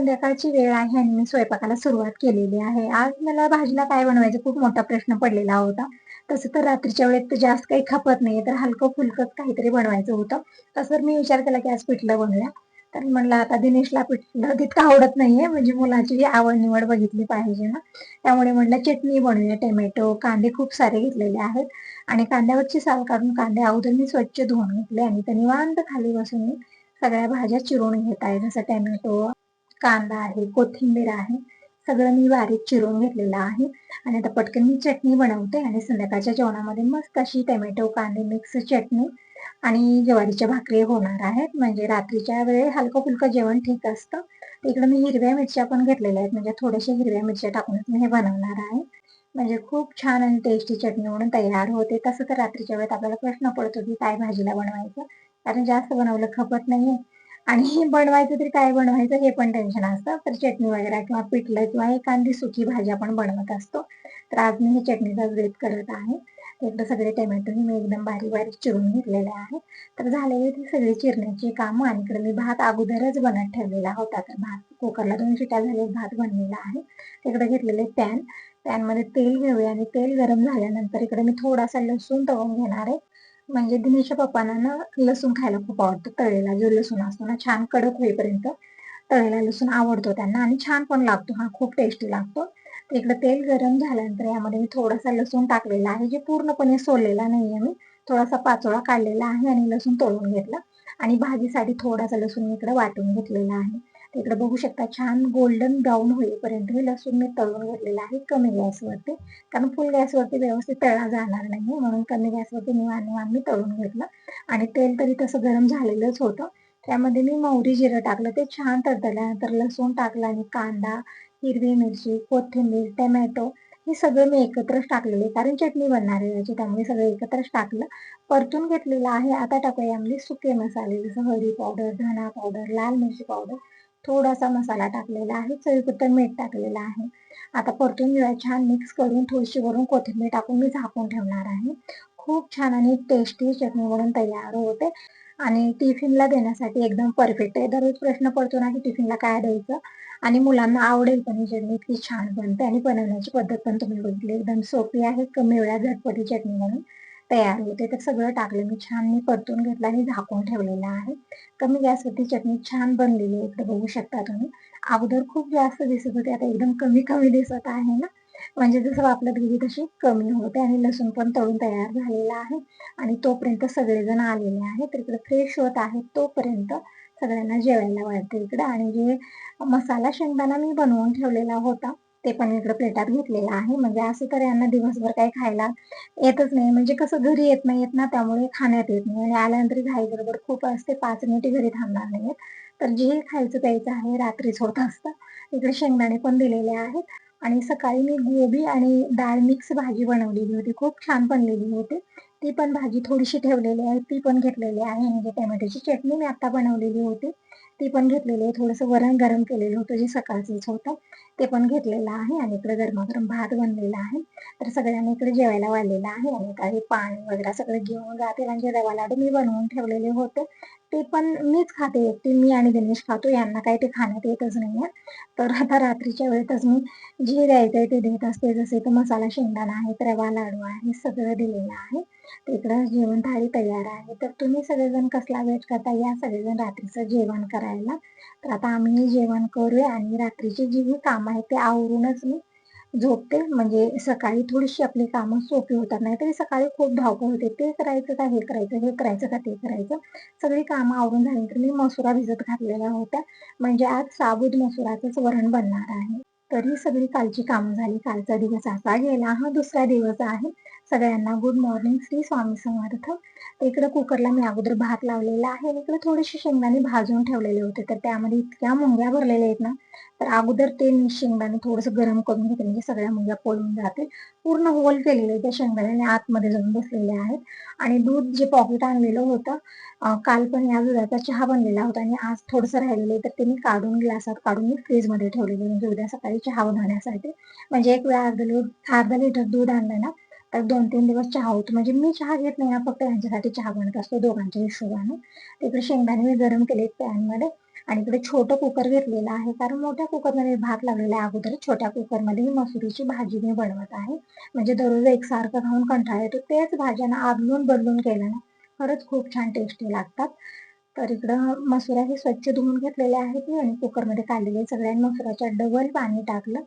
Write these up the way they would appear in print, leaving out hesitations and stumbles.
संध्याकाळची वेळ आहे आणि मी स्वयंपाकाला सुरुवात केलेली आहे. आज मला भाजीला काय बनवायचं खूप मोठा प्रश्न पडलेला होता. तसं तर रात्रीच्या वेळेत तर जास्त काही खपत नाहीये, तर हलकं-फुलकंच काहीतरी बनवायचं होतं. तसं तर मी विचार केला की आज पिठलं बनवूया. तर म्हणलं आता दिनेशला पिठलं तितकं आवडत नाहीये, म्हणजे मुलाची आवड-निवड बघितली पाहिजे ना. त्यामुळे म्हटलं चटणी बनवूया. टोमॅटो, कांदे खूप सारे घेतलेले आहेत आणि कांद्यावरची साल काढून कांदे अगोदर मी स्वच्छ धुवून घेतले आणि ते निवांत खाली बसून मी सगळ्या भाज्या चिरून घेत आहे. जसं टोमॅटो, कांदा आहे, कोथिंबीर आहे. सगळं मी बारीक चिरून घेतलेलं आहे आणि आता पटकन मी चटणी बनवते आणि संध्याकाळच्या जेवणामध्ये मस्त अशी टोमॅटो, कांदे मिक्स चटणी आणि ज्वारीच्या भाकरी होणार आहेत. म्हणजे रात्रीच्या वेळी हलकं-फुलकं जेवण ठीक असतं. इकडे मी हिरव्या मिरच्या पण घेतलेल्या आहेत. म्हणजे थोड्याशा हिरव्या मिरच्या टाकूनच मी हे बनवणार आहे. म्हणजे खूप छान आणि टेस्टी चटणी म्हणून तयार होते. तसं तर रात्रीच्या वेळेत आपल्याला प्रश्न पडतो की काय भाजीला बनवायचं? कारण जास्त बनवलं खपत नाहीये आणि बनवायचं तरी काय बनवायचं हे पण टेन्शन असतं. तर चटणी वगैरे किंवा पिठलं किंवा एखादी सुकी भाजी आपण बनवत असतो. तर आज मी हे चटणीचाच बेत करत आहे. इकडे सगळे टोमॅटो मी एकदम बारीक-बारीक चिरून घेतलेले आहेत. तर झालेली ती सगळी चिरण्याची कामं आणि इकडे मी भात अगोदरच बनत ठेवलेला होता. तर भात कुकरला 2 शिट्ट्या झाल्या भात बनलेला आहे. तिकडे घेतलेले पॅन, पॅनमध्ये तेल घेऊया आणि तेल गरम झाल्यानंतर इकडे मी थोडासा लसूण तळून घेणार आहे. म्हणजे दिनेशच्या पप्पांना ना लसूण खायला खूप आवडतं. तळलेला जो लसूण असतो ना छान कडक होईपर्यंत तळलेला लसूण आवडतो त्यांना आणि छान पण लागतो. हा खूप टेस्टी लागतो. तर इकडे तेल गरम झाल्यानंतर यामध्ये मी थोडासा लसूण टाकलेला आहे, जे पूर्णपणे सोललेला नाहीये मी. थोडासा पाचोळा काढलेला आहे आणि लसूण तळून घेतला आणि भाजीसाठी थोडासा लसूण मी इकडे वाटून घेतलेला आहे. तर इकडे बघू शकता छान गोल्डन ब्राउन होईपर्यंत हे लसूण मी तळून घेतलेला आहे कमी गॅसवरती. कारण फुल गॅसवरती व्यवस्थित तळला जाणार नाही म्हणून कमी गॅसवरती निवांत मी तळून घेतलं आणि तेल तरी तसं गरम झालेलंच होतं. त्यामध्ये मी मोहरी, जिरं टाकलं. ते छान तडतडल्यानंतर लसूण टाकला आणि कांदा, हिरवी मिरची, कोथिंबीर, टोमॅटो हे सगळं मी एकत्रच टाकलेले कारण चटणी बनणार आहे याची त्यामुळे सगळं एकत्रच टाकलं. परतून घेतलेलं आहे. आता टाकूया यामध्ये सुके मसाले जसं हळदी पावडर, धना पावडर, लाल मिरची पावडर, थोडासा मसाला टाकलेला आहे, चवीपुरतं मीठ टाकलेलं आहे. आता परतून घेऊया छान मिक्स करून थोडीशी वरून कोथिंबीर टाकून मी झाकून ठेवणार आहे. खूप छान आणि टेस्टी चटणी बनून तयार होते आणि टिफिनला देण्यासाठी एकदम परफेक्ट आहे. दररोज प्रश्न पडतो ना की टिफिनला काय द्यायचं आणि मुलांना आवडेल पण ही चटणी इतकी छान बनते आणि बनवण्याची पद्धत पण तुम्ही बघितली एकदम सोपी आहे. कमी वेळात झटपट चटणी म्हणून तयार होते. तर सगळं टाकलं मी छान मी परतून घेतलं आणि झाकून ठेवलेलं आहे. कमी गॅसवरती चटणी छान बनलेली आहे. इकडे बघू शकता तुम्ही. अगोदर खूप जास्त दिसत होती, आता एकदम कमी-कमी दिसत आहे ना. म्हणजे जसं वापरत गेली तशी कमी होते आणि लसूण पण तळून तयार झालेला आहे आणि तोपर्यंत सगळेजण आलेले आहेत. तर इकडे फ्रेश होत आहेत तोपर्यंत सगळ्यांना जेवायला वाढते इकडे आणि जे मसाला शेंगदाणा मी बनवून ठेवलेला होता, ते पण इकडे प्लेटात घेतलेलं आहे. म्हणजे असं तर यांना दिवसभर काही खायला येतच नाही. म्हणजे कसं घरी येत नाहीयेत ना, त्यामुळे खाण्यात येत नाही आणि आल्यानंतर घाई गडबड खूप असते. 5 मिनिटे घरी थांबणार नाहीयेत. तर जे खायचं प्यायचं आहे रात्रीच होत असतं. इकडे शेंगदाणे पण दिलेले आहेत आणि सकाळी मी गोबी आणि डाळ मिक्स भाजी बनवलेली होती. खूप छान बनलेली होती. ती पण भाजी थोडीशी ठेवलेली आहे. ती पण घेतलेली आहे. म्हणजे टोमॅटोची चटणी मी आता बनवलेली होती. ती पण घेतलेली आहे. थोडंसं वरण गरम केलेलं होतं, जे सकाळचंच होतं. ते पण घेतलेलं आहे आणि इकडे गरमागरम भात बनलेला आहे. तर सगळ्यांनी इकडे जेवायला वाढलेलं आहे आणि काही पाणी वगैरे सगळं घेऊन जातील आणि जे रवा लाडू मी बनवून ठेवलेले होते, ते पण मीच खाते एकटी. मी आणि दिनेश खातो. यांना काही ते खाण्यात येतच नाहीये. तर आता रात्रीच्या वेळेतच मी जे द्यायचंय ते देत असते. जसे इथे मसाला शेंगदाणा आहे, रवा लाडू आहे, सगळं दिलेलं आहे. तर इकडं जेवण थाळी तयार आहे. तर तुम्ही सगळेजण कसला वेट करता या सगळेजण रात्रीचं जेवण करायला. तर आता आम्ही जेवण करूया आणि रात्रीची जी ही कामं आहेत ते आवरूनच मी झोपते. म्हणजे सकाळी थोडीशी आपली कामं सोपी होतात. नाहीतरी सकाळी खूप धावपळ होते. ते करायचं का हे करायचं, हे करायचं का ते करायचं. सगळी कामं आवरून झाल्यानंतर मी मसुरा भिजत घातलेल्या होत्या. म्हणजे आज साबूत मसुराचंच वरण बनणार आहे. तर ही सगळी कालची कामं झाली. कालचा दिवस असा गेला. हा दुसरा दिवस आहे. सगळ्यांना गुड मॉर्निंग. श्री स्वामी समर्थ. इकडे कुकरला मी अगोदर भात लावलेला आहे आणि इकडे थोडेसे शेंगदाणे भाजून ठेवलेले होते. तर त्यामध्ये इतक्या मुंग्या भरलेल्या आहेत ना, तर अगोदर ते मी शेंगदाणे थोडंसं गरम करून घेते म्हणजे सगळ्या मुंग्या पळून जातील. पूर्ण होल केलेले त्या शेंगदाण्याने आतमध्ये जाऊन बसलेले आहेत आणि दूध जे पॉकेट आणलेलं होतं काल पण या दुधाचा चहा बनलेला होता आणि आज थोडंसं राहिलेलं आहे, तर ते मी काढून ग्लासात काढून मी फ्रीजमध्ये ठेवलेले म्हणजे उद्या सकाळी चहा बनवण्यासाठी. म्हणजे एक वेळा अर्धा लिटर दूध आणलं ना, तर 2-3 दिवस चहा होतो. म्हणजे मी चहा घेत नाही ना, फक्त यांच्यासाठी चहा बनवत असतो दोघांच्या हिशोबाने. तिकडे शेंगदाणे मी गरम केले पॅनमध्ये आणि इकडे छोटं कुकर घेतलेलं आहे, कारण मोठ्या कुकरमध्ये भात लावलेला आहे अगोदर. छोट्या कुकरमध्ये ही मसुरीची भाजी मी बनवत आहे. म्हणजे दररोज एकसारखं खाऊन कंटाळा येतो. तेच भाज्या ना आदलून बदलून केल्या ना, खरंच खूप छान टेस्टी लागतात. तर इकडं मसुरा हे स्वच्छ धुवून घेतलेले आहेत मी आणि कुकरमध्ये काढलेले सगळे आणि मसुराच्या डबल पाणी टाकलं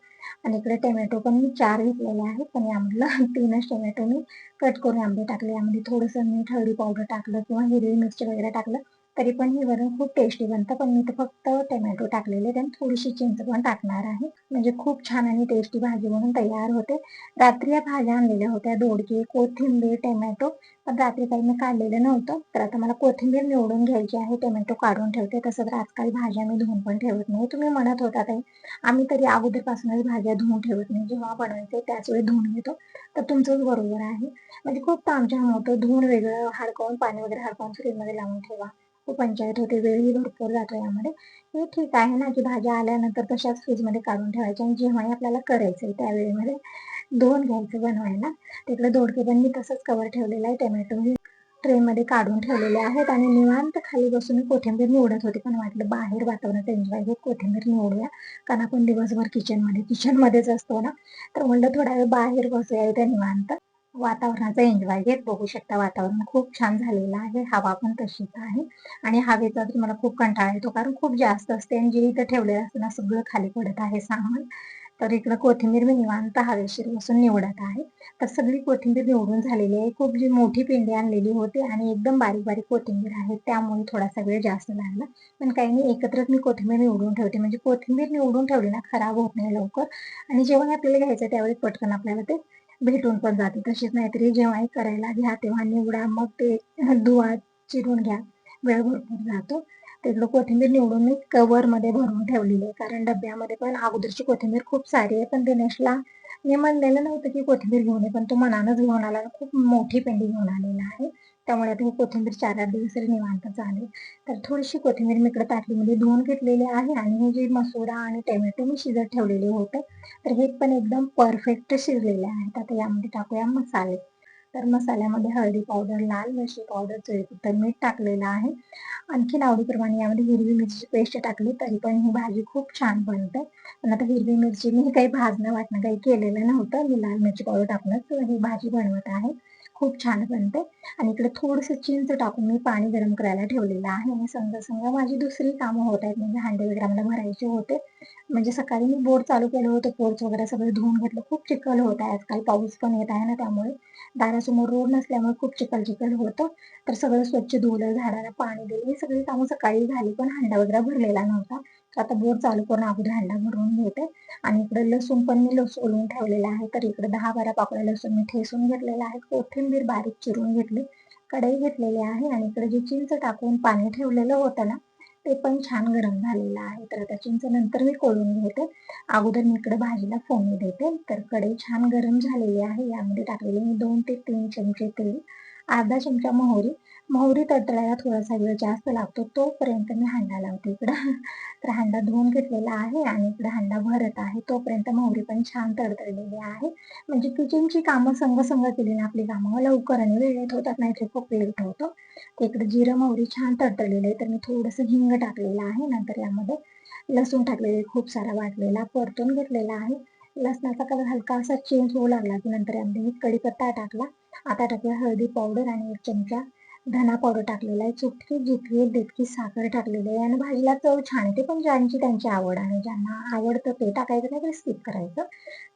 आणि इकडे टोमॅटो पण मी 4 घेतलेले आहेत. पण यामधलं 3च टोमॅटो मी कट करून आंबे टाकले. यामध्ये थोडंसं मीठ, हळदी पावडर टाकलं किंवा हिरवी मिरची वगैरे टाकलं, तरी पण हे वरण खूप टेस्टी बनतं. पण मी तर फक्त टोमॅटो टाकलेले आणि थोडीशी चिंच पण टाकणार आहे. म्हणजे खूप छान आणि टेस्टी भाजी म्हणून तयार होते. रात्री या भाज्या आणलेल्या होत्या दोडके, कोथिंबीर, टोमॅटो. पण रात्री काही मी काढलेलं नव्हतं. तर आता मला कोथिंबीर निवडून घ्यायची आहे. टोमॅटो काढून ठेवते. तसं तर आजकाल भाज्या मी धुवून पण ठेवत नाही. तुम्ही म्हणत होता ताई, आम्ही तरी अगोदरपासूनच भाज्या धुवून ठेवत नाही. जेव्हा बनवायचे त्याच वेळी धुवून घेतो. तर तुमचंच बरोबर आहे. म्हणजे खूप तामझाम होतं. धुवून वेगळं, हडकावून पाणी वगैरे हडकावून फ्रीजमध्ये लावून ठेवा. खूप पंचायत होते. वेळही भरपूर जातो यामध्ये. हे ठीक आहे ना, की भाज्या आल्यानंतर तशाच फ्रीजमध्ये काढून ठेवायच्या आणि जेव्हाही आपल्याला करायचंय त्यावेळेमध्ये धुवून घ्यायचं बनवायला. तिकडे दोडके पण मी तसंच कवर ठेवलेला आहे. टोमॅटो ट्रेमध्ये काढून ठेवलेले आहेत आणि निवांत खाली बसून मी कोथिंबीर निवडत होते. पण वाटलं बाहेर वातावरणाचा एन्जॉय घेत कोथिंबीर निवडूया. कारण आपण दिवसभर किचनमध्येच असतो ना. तर म्हणलं थोडा वेळ बाहेर बसूया इथे निवांत. वातावरणाचा एन्जॉय घेत. बघू शकता वातावरण खूप छान झालेलं आहे. हवा पण तशीच आहे आणि हवेचा तर मला खूप कंटाळा येतो, कारण खूप जास्त असते आणि जे इथं ठेवलेलं असतं ना सगळं खाली पडत आहे सामान. तर इकडं कोथिंबीर मी निवांत हवेशीर बसून निवडत आहे. तर सगळी कोथिंबीर निवडून झालेली आहे. खूप जी मोठी पेंडी आणलेली होती आणि एकदम बारीक-बारीक कोथिंबीर आहे. त्यामुळे थोडासा वेळ जास्त लागला. पण काही नाही, एकत्रच मी कोथिंबीर निवडून ठेवते. म्हणजे कोथिंबीर निवडून ठेवली ना खराब होत नाही लवकर आणि जेव्हा आपल्याला घ्यायचं त्यावेळी पटकन आपल्याला ते भेटून पण जाते. तशीच नाहीतरी जेव्हाही करायला घ्या तेव्हा निवडा, मग ते धुवा, चिरून घ्या. वेळ भरपूर जातो. तिकडं कोथिंबीर निवडून मी कव्हरमध्ये भरून ठेवलेली आहे. कारण डब्यामध्ये पण अगोदरची कोथिंबीर खूप सारी आहे. पण दिनेशला मी म्हणलेलं नव्हतं की कोथिंबीर घेऊन ये, पण तो मनानच घेऊन आला. खूप मोठी पेंडी घेऊन आलेला आहे. त्यामुळे आता ही कोथिंबीर 4-8 दिवस तरी निवांत चालेल. तर थोडीशी कोथिंबीर मी इकडे ताटलीमध्ये धुवून घेतलेली आहे आणि हे जे मसुरा आणि टोमॅटो मी शिजत ठेवलेले होते, तर हे पण एकदम परफेक्ट शिजलेले आहेत. आता यामध्ये टाकूया मसाले. तर मसाल्यामध्ये हळदी पावडर, लाल मिरची पावडर, चवीपुरतं मीठ टाकलेलं आहे. आणखीन आवडीप्रमाणे यामध्ये हिरवी मिरची पेस्ट टाकली तरी पण ही भाजी खूप छान बनते. पण आता हिरवी मिरची मी काही भाजणं वाटणं काही केलेलं नव्हतं. मी लाल मिरची पावडर टाकूनच ही भाजी बनवत आहे. खूप छान बनते आणि इकडे थोडंसं चिंच टाकून मी पाणी गरम करायला ठेवलेलं आहे आणि समजा माझी दुसरी कामं होत आहेत. म्हणजे हांडे वगैरे मला भरायचे होते. म्हणजे सकाळी मी बोर चालू केलं होतं. पोर्च वगैरे सगळं धुवून घेतलं. खूप चिखल होत आहे आजकाल, पाऊस पण येत आहे ना, त्यामुळे दारासमोर रोड नसल्यामुळे खूप चिखल होतं. तर सगळं स्वच्छ धुवलं, झाडाला पाणी दिलं. ही सगळी कामं सकाळी झाली, पण हांडा वगैरे भरलेला नव्हता. तर आता बोर चालू करून अगोदर हांडा भरून घेते आणि इकडे लसूण पण मी सोलून ठेवलेला आहे. तर इकडे 10-12 पाकळ्या लसूण मी ठेचून घेतलेला आहे. कोथिंबीर बारीक चिरून घेतली. कढई घेतलेली आहे आणि इकडे जे चिंच टाकून पाणी ठेवलेलं होतं ना, ते पण छान गरम झालेलं आहे. तर आता चिंच नंतर मी कोळून घेते. अगोदर मी इकडे भाजीला फोडणी देते. तर कढई छान गरम झालेली आहे. यामध्ये टाकलेले मी 2 ते 3 चमचे तेल, अर्धा चमचा मोहरी. मोहरी तडतडायला थोडासा वेळ जास्त लागतो. तोपर्यंत मी हांडा लावते इकडं. तर हांडा धुवून घेतलेला आहे आणि इकडे हांडा भरत आहे. तोपर्यंत मोहरी पण छान तडतडलेली आहे. म्हणजे किचनची कामं संग केली ना, आपली कामं लवकर आणि वेळेत होतात, नाहीतर खूप लेट होतो. तर इकडे जिरं, मोहरी छान तडतडलेलं आहे. तर मी थोडंसं हिंग टाकलेलं आहे. नंतर यामध्ये लसूण टाकलेले खूप सारा वाटलेला, परतून घेतलेला आहे. लसणाचा कलर हलकासा चेंज होऊ लागला की नंतर यामध्ये मी कढीपत्ता टाकला. आता टाकूया हळदी पावडर आणि 1 चमचा धना पावडर टाकलेला आहे. चुटकी जितकी येईल तितकी साखर टाकलेली आहे आणि भाजीला चव छान येते. पण ज्यांची त्यांची आवड आहे. ज्यांना आवडतं ते टाकायचं, नाही तर स्किप करायचं.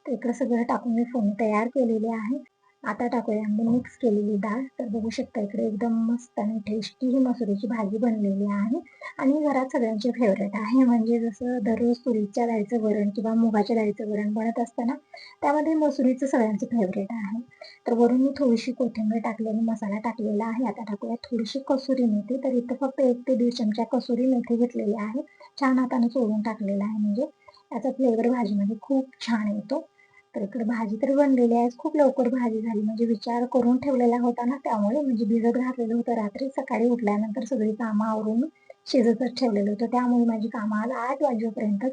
तर इकडे सगळं टाकून मी फोडणी तयार केलेली आहे. आता टाकूया यामध्ये मिक्स केलेली डाळ. तर बघू शकता इकडे एकदम मस्त आणि टेस्टी ही मसुरीची भाजी बनलेली आहे आणि घरात सगळ्यांची फेव्हरेट आहे. म्हणजे जसं दररोज तुरीच्या डाळीचं वरण किंवा मुगाच्या डाळीचं वरण बनत असतं ना, त्यामध्ये मसुरीचं सगळ्यांचं फेव्हरेट आहे. तर वरून मी थोडीशी कोथिंबीर टाकली आणि मसाला टाकलेला आहे. आता टाकूया थोडीशी कसुरी मेथी. तर इथं फक्त 1 ते 1.5 चमचा कसुरी मेथी घेतलेली आहे. छान हाताने चोळून टाकलेला आहे, म्हणजे त्याचा फ्लेवर भाजीमध्ये खूप छान येतो. तर इकडे भाजी तर बनलेली आहे. खूप लवकर भाजी झाली, म्हणजे विचार करून ठेवलेला होता ना, त्यामुळे म्हणजे भिजत घातलेलं होतं रात्री. सकाळी उठल्यानंतर सगळी कामं आवरून शिजतच ठेवलेलं होतं. त्यामुळे माझी कामं आज 8 वाजेपर्यंत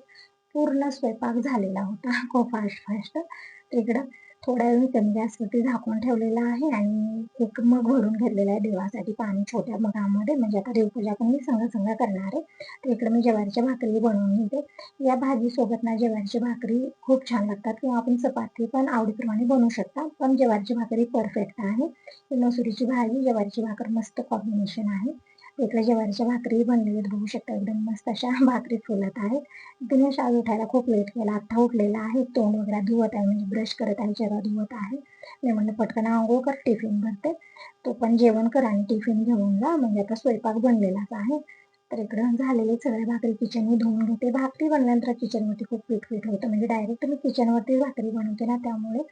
पूर्ण स्वयंपाक झालेला होता. खूप फास्ट. इकडं थोड्या वेळ मी कमी गॅसवरती झाकून ठेवलेलं आहे आणि एक मग भरून घेतलेलं आहे देवासाठी पाणी छोट्या मगामध्ये. म्हणजे आता देवपूजा पण मी संग करणार आहे. तर इकडे मी ज्वारीच्या भाकरी बनवून घेते. या भाजीसोबत ना ज्वारीची भाकरी खूप छान लागतात किंवा आपण चपाती पण आवडीप्रमाणे बनवू शकता. पण ज्वारीची भाकरी परफेक्ट आहे. ही मसुरीची भाजी, ज्वारीची भाकर मस्त कॉम्बिनेशन आहे. इकडे ज्वारीच्या भाकरी बनलेल्या बघू शकता एकदम मस्त अशा भाकरी फुलत आहेत. दिनेश आज उठायला खूप लेट केला. आता उठलेला आहे. तोंड वगैरे धुवत आहे म्हणजे ब्रश करत आहे, चेहरा धुवत आहे. मी म्हणलं पटकन अंघोळ कर, टिफिन भरते. तो पण जेवण कर आणि टिफिन घेऊन जा. म्हणजे आता स्वयंपाक बनलेलाच आहे. तर इकडं झालेले सगळ्या भाकरी किचन मी धुवून घेते. भाकरी बनल्यानंतर किचनवरती खूप पीठ होतं. म्हणजे डायरेक्ट मी किचनवरती भाकरी बनवते ना, त्यामुळे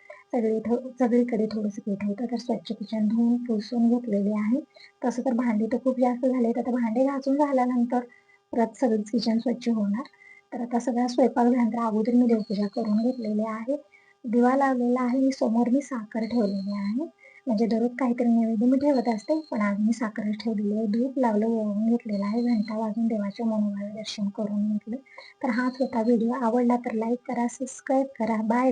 सगळीकडे थोडंसं पीठ होतं. तर स्वच्छ किचन धुवून पुसून घेतलेले आहे. तसं तर भांडी तर खूप जास्त झालेत. आता भांडे घासून झाल्यानंतर परत सगळंच किचन स्वच्छ होणार. तर आता सगळा स्वयंपाक झाल्यानंतर अगोदर मी देवपूजा करून घेतलेली आहे. दिवा लावलेला आहे. समोर मी साखर ठेवलेली आहे. म्हणजे दररोज काहीतरी नैवेद्य मी ठेवत असते. पण आज मी साखरच ठेवलेली आहे. धूप लावलं, ओवाळून घेतलेला आहे. घंटा वाजून देवाचे मनोभावे दर्शन करून घेतले. तर हाच होता व्हिडिओ. आवडला तर लाईक करा, सबस्क्राईब करा. Bye bye.